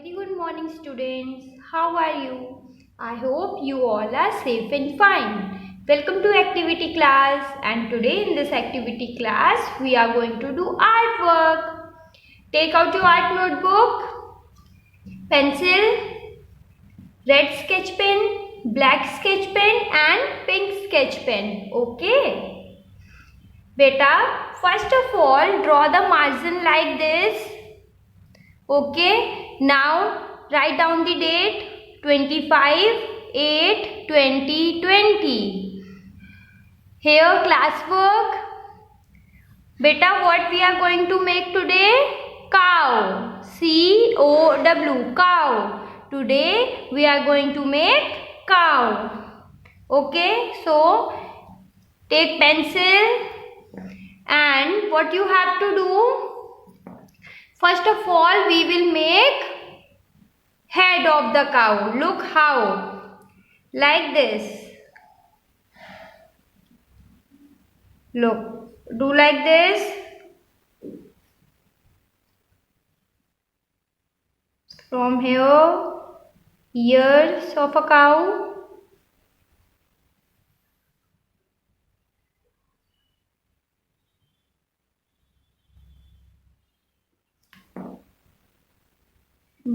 Very good morning, students. How are you? I hope you all are safe and fine. Welcome to activity class, and today in this activity class we are going to do artwork. Take out your art notebook, pencil, red sketch pen, black sketch pen and pink sketch pen. Okay? Beta, first of all draw the margin like this. Okay, now write down the date 25/8/2020. Here classwork. Beta, what we are going to make today? Cow. COW. Cow. Today we are going to make cow. Okay, so take pencil and what you have to do? First of all, we will make head of the cow. Look how. Like this. Look. Do like this. From here, ears of a cow.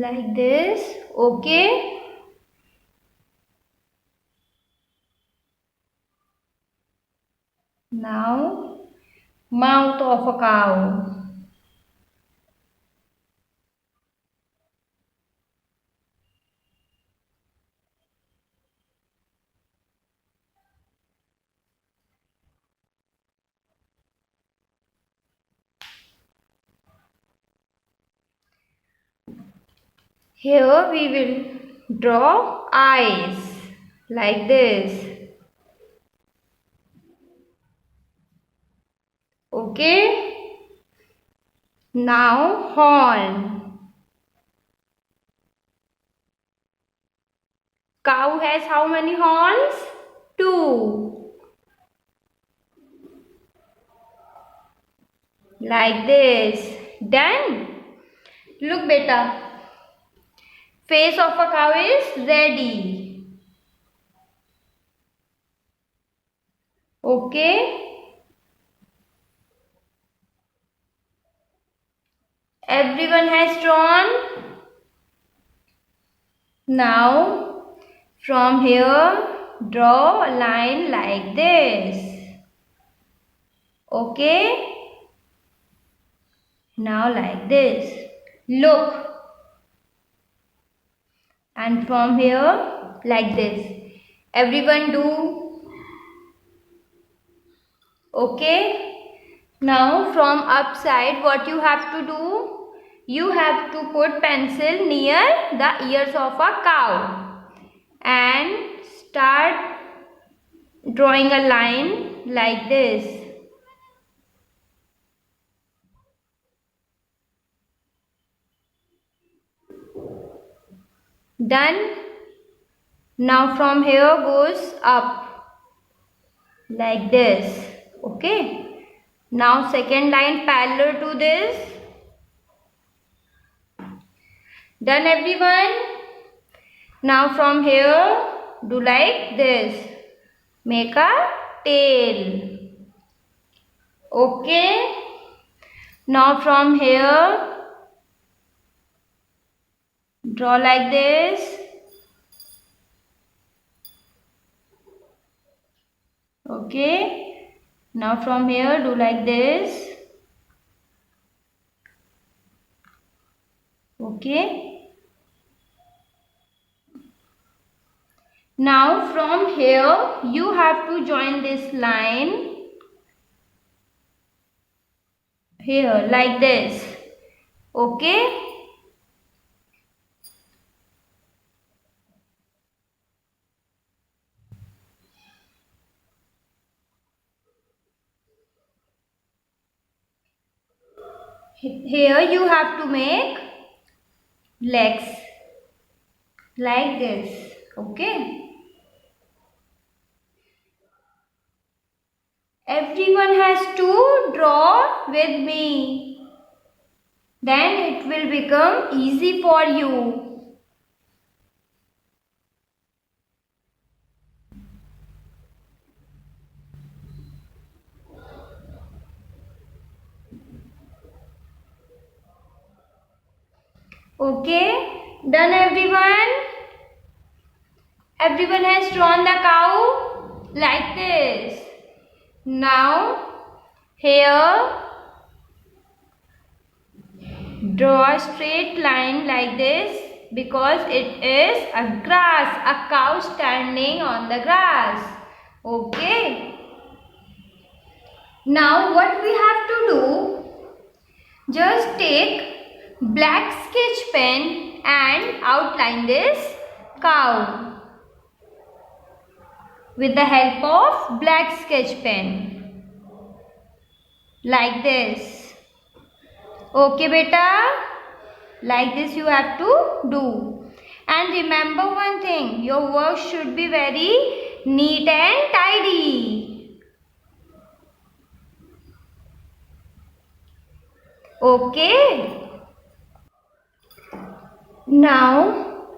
Like this. Okay. Now, mouth of a cow. Here we will draw eyes. Like this. Okay. Now, horn. Cow has how many horns? 2. Like this. Done. Look beta. Face of a cow is ready. Okay. Everyone has drawn. Now from here draw a line like this. Okay. Now like this. Look. And from here like this. Everyone do. Okay. Now from upside what you have to do? You have to put pencil near the ears of a cow and start drawing a line like this. Done. Now from here goes up like this. Okay. Now second line parallel to this. Done everyone. Now from here do like this. Make a tail. Okay. Now from here draw like this. Okay. Now from here do like this. Okay. Now from here you have to join this line here like this. Okay. Here you have to make legs like this. Okay. Everyone has to draw with me. then it will become easy for you. Okay, done everyone? Everyone has drawn the cow like this. Now here draw a straight line like this because it is a grass, a cow standing on the grass. Okay. Now what we have to do, just take black sketch pen and outline this cow with the help of black sketch pen like this. Okay beta, like this you have to do. And remember one thing, your work should be very neat and tidy. Okay. Now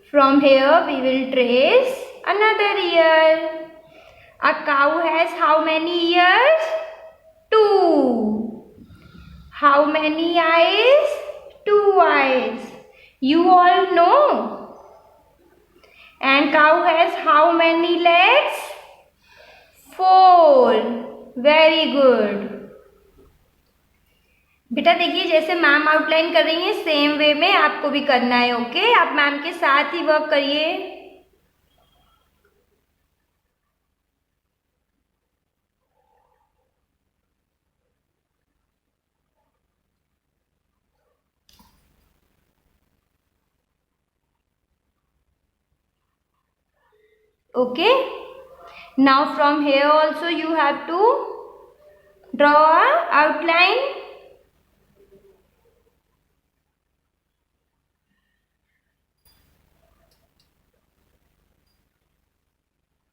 from here we will trace another ear. A cow has how many ears? 2. How many eyes? 2 eyes. You all know. And cow has how many legs? 4. Very good. बेटा देखिए, जैसे ma'am outline कर रही हैं same way में आपको भी करना है. ओके, आप मैम के साथ ही वर्क करिए. Okay, now from here also you have to draw a outline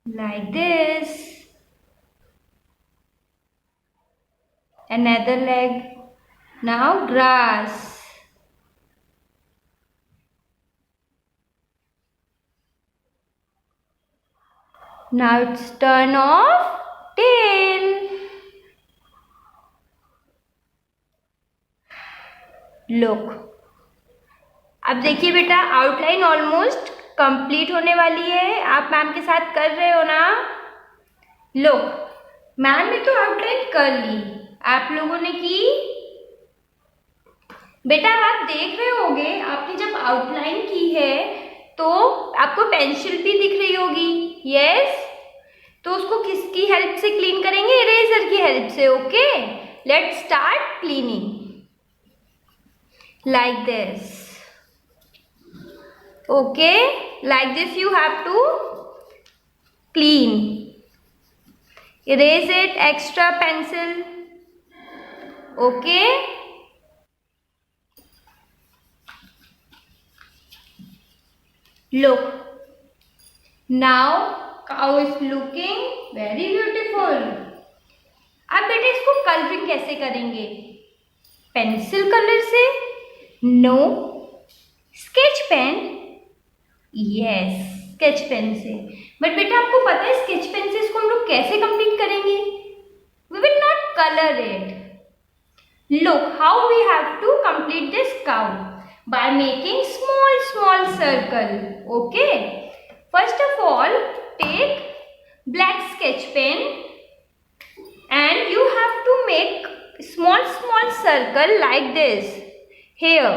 like this. Another leg. Now grass. Now it's turn of tail. Look. अब देखिए बेटा, आउटलाइन ऑलमोस्ट कंप्लीट होने वाली है. आप मैम के साथ कर रहे हो ना? लुक, मैम ने तो आउटलाइन कर ली, आप लोगों ने की? बेटा अब आप देख रहे होगे, आपने जब आउटलाइन की है तो आपको पेंसिल भी दिख रही होगी. यस, तो उसको किसकी हेल्प से क्लीन करेंगे? इरेजर की हेल्प से. Okay, let's start cleaning like this. Okay, like this you have to clean. Erase it, extra pencil. Okay, look, now cow is looking very beautiful. अब बेटे इसको कलरिंग कैसे करेंगे? पेंसिल कलर से? No, sketch pen. Yes, sketch pen से. बट बेटा आपको पता है स्केच पेन से इसको हम लोग कैसे कंप्लीट करेंगे? We will not colour it. Look how we have to complete this cow by making small small circle. Okay, first of all take black sketch pen and you have to make small circle like this. Here,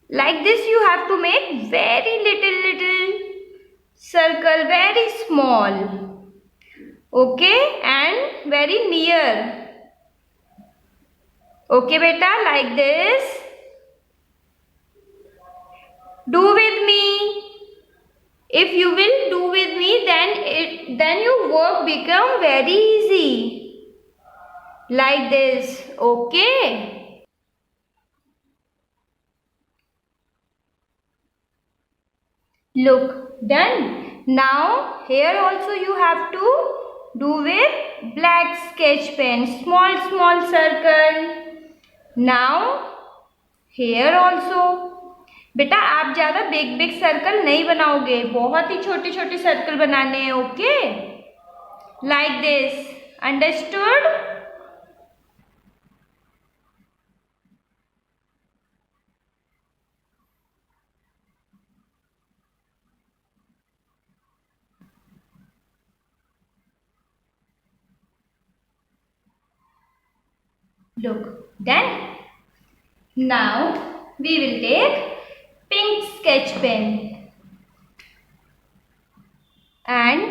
like this you have to make very little circle, very small. Okay, and very near. Okay beta, like this. Do with me. If you will do with me, then your work become very easy. Like this. Okay. Look, done. Now here also you have to do with black sketch pen. Small circle. Now here also. बेटा आप ज्यादा big big circle नहीं बनाओगे, बहुत ही छोटे छोटे circle बनाने हैं, okay, like this, understood. Look, done. Now we will take pink sketch pen and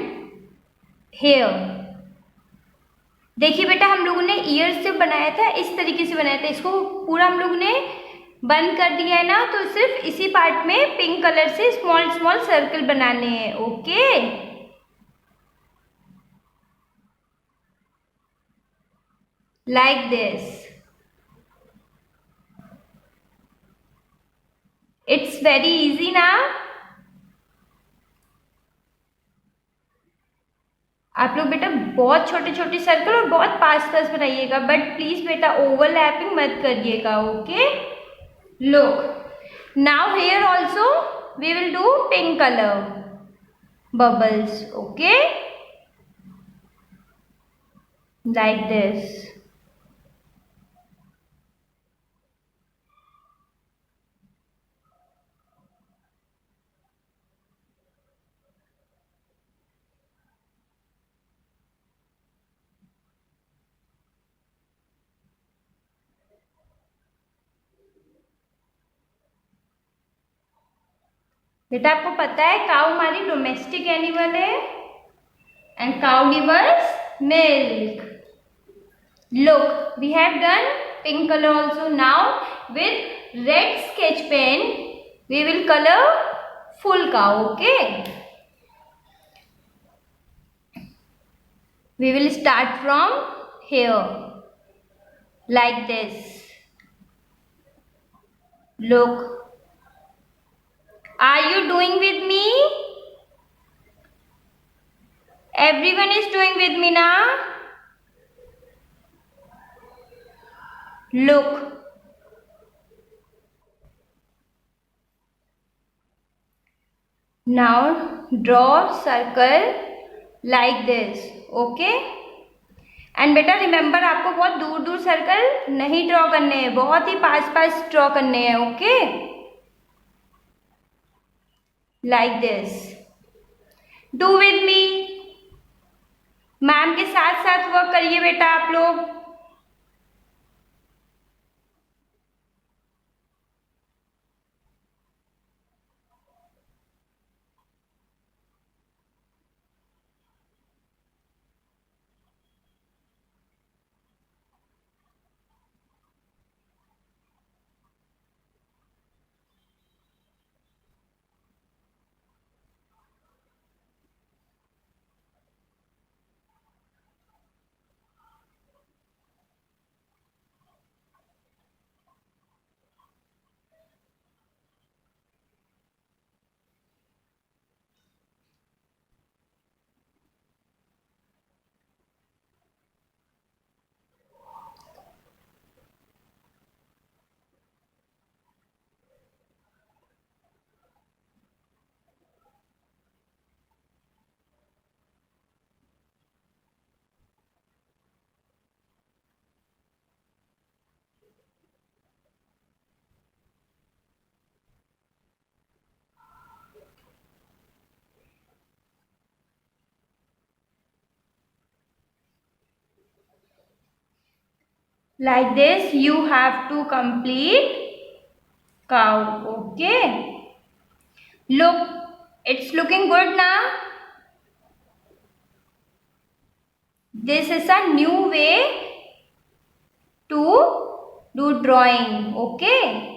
here. देखिए बेटा हम लोगों ने ईयर से बनाया था, इस तरीके से बनाया था, इसको पूरा हम लोगों ने बंद कर दिया है ना, तो सिर्फ इसी पार्ट में पिंक कलर से स्मॉल स्मॉल सर्कल बनाने हैं, okay. Like this. It's very easy ना। आप लोग बेटा बहुत छोटे छोटे सर्कल और बहुत पास पास बनाइएगा, बट प्लीज बेटा ओवरलैपिंग मत करिएगा, okay. Look now here also we will do pink colour bubbles, okay, like this. बेटा आपको पता है काऊ हमारी डोमेस्टिक एनिमल है and cow gives milk. Look, we have done pink color also. Now with red sketch pen we will color full cow, okay. We will start from here like this. Look, are you doing with me? Everyone is doing with me now. Look. Now draw circle like this, okay. And बेटा remember आपको बहुत दूर दूर circle नहीं draw करने हैं, बहुत ही पास पास draw करने हैं, okay, like this. Do with me, ma'am के साथ साथ वर्क करिए बेटा आप लोग। Like this you have to complete cow, okay. Look, it's looking good now. This is a new way to do drawing, okay.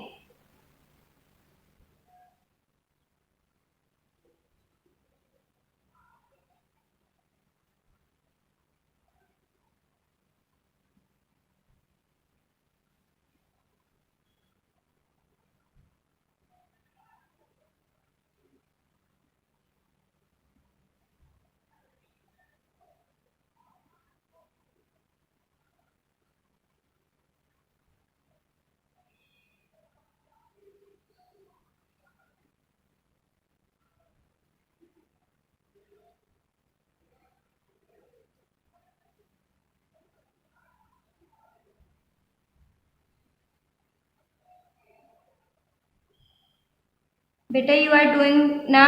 बेटा यू आर डूइंग ना.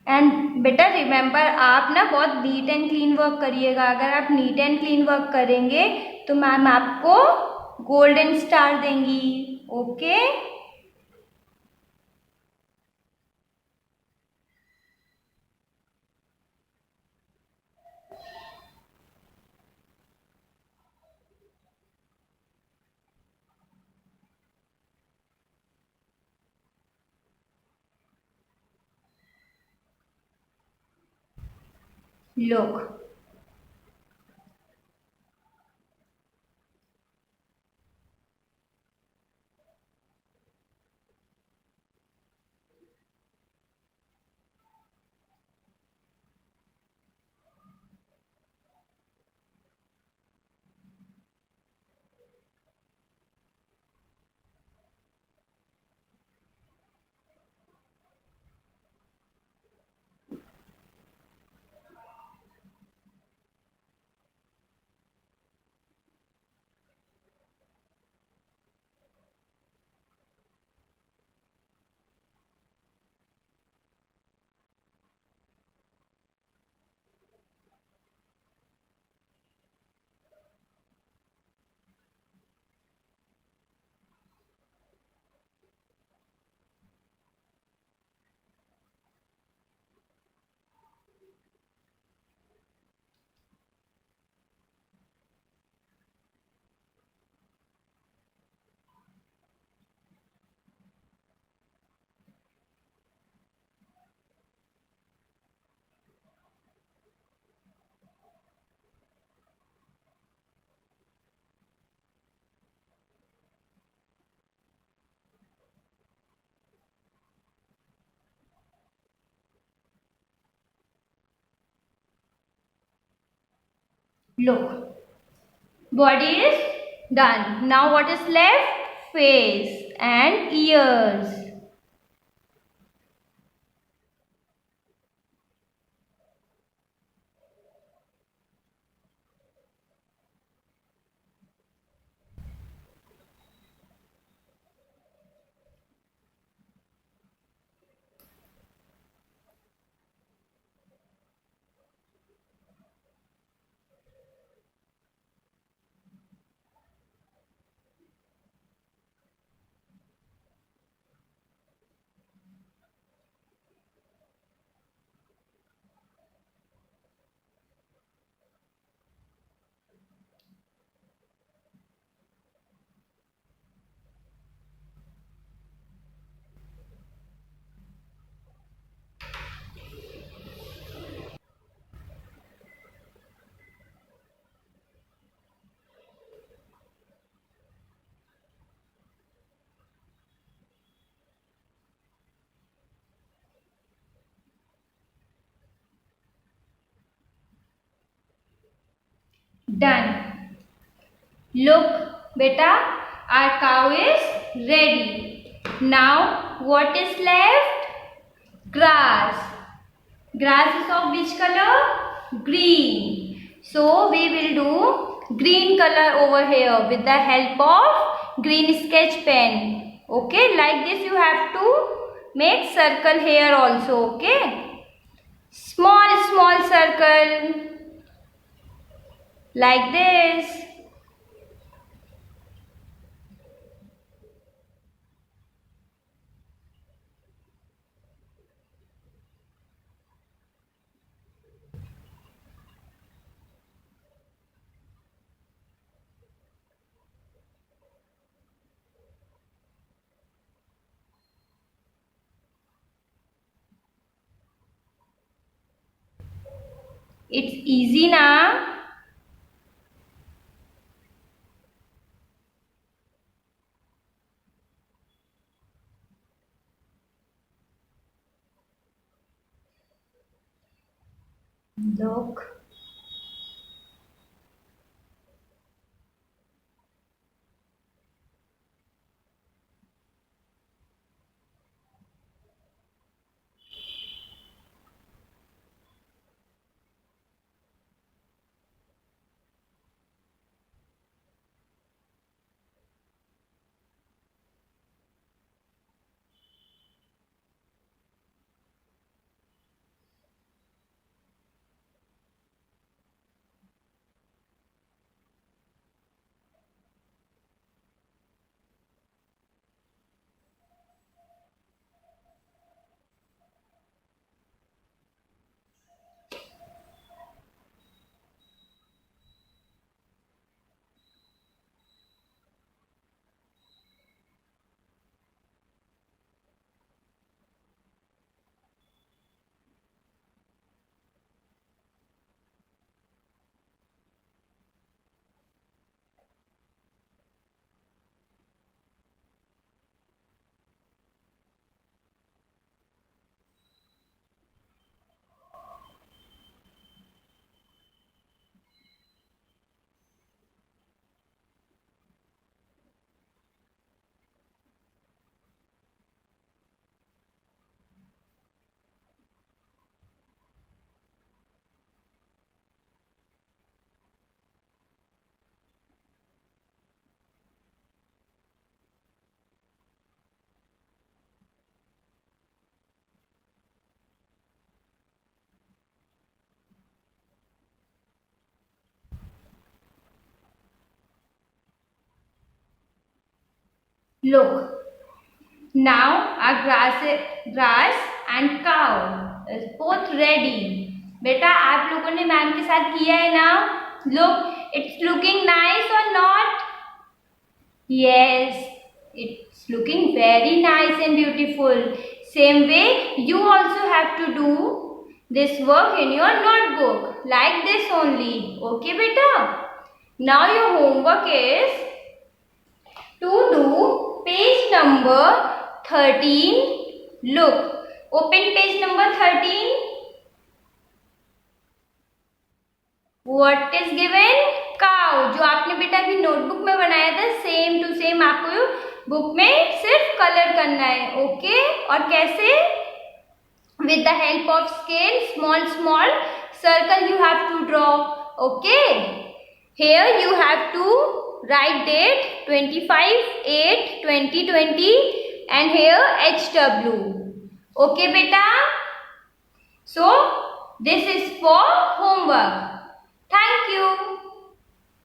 And बेटा रिमेंबर आप ना बहुत नीट एंड क्लीन वर्क करिएगा. अगर आप neat and clean work करेंगे तो मैम आपको गोल्डन स्टार देंगी. Okay. Look. Look. Body is done. Now what is left? Face and ears. Done. Look, beta, our cow is ready. Now, what is left? Grass. Grass is of which color? Green. So, we will do green color over here with the help of green sketch pen. Okay, like this you have to make circle here also. Okay. Small circle. Like this. It's easy na. Look. Look. Now our grass and cow is both ready. बेटा आप लोगों ने ma'am के साथ किया है ना? Look, it's looking nice or not? Yes, it's looking very nice and beautiful. Same way, you also have to do this work in your notebook like this only. Okay, beta? Now your homework is to do page number 13. Look, open page number 13. What is given? Cow. जो आपने बेटा अभी notebook में बनाया था same to same आपको book में सिर्फ कलर करना है. ओके और कैसे? With the help of scale, small circle you have to draw. Okay. Here you have to write date 25/8/2020 and here HW. Okay beta? So this is for homework.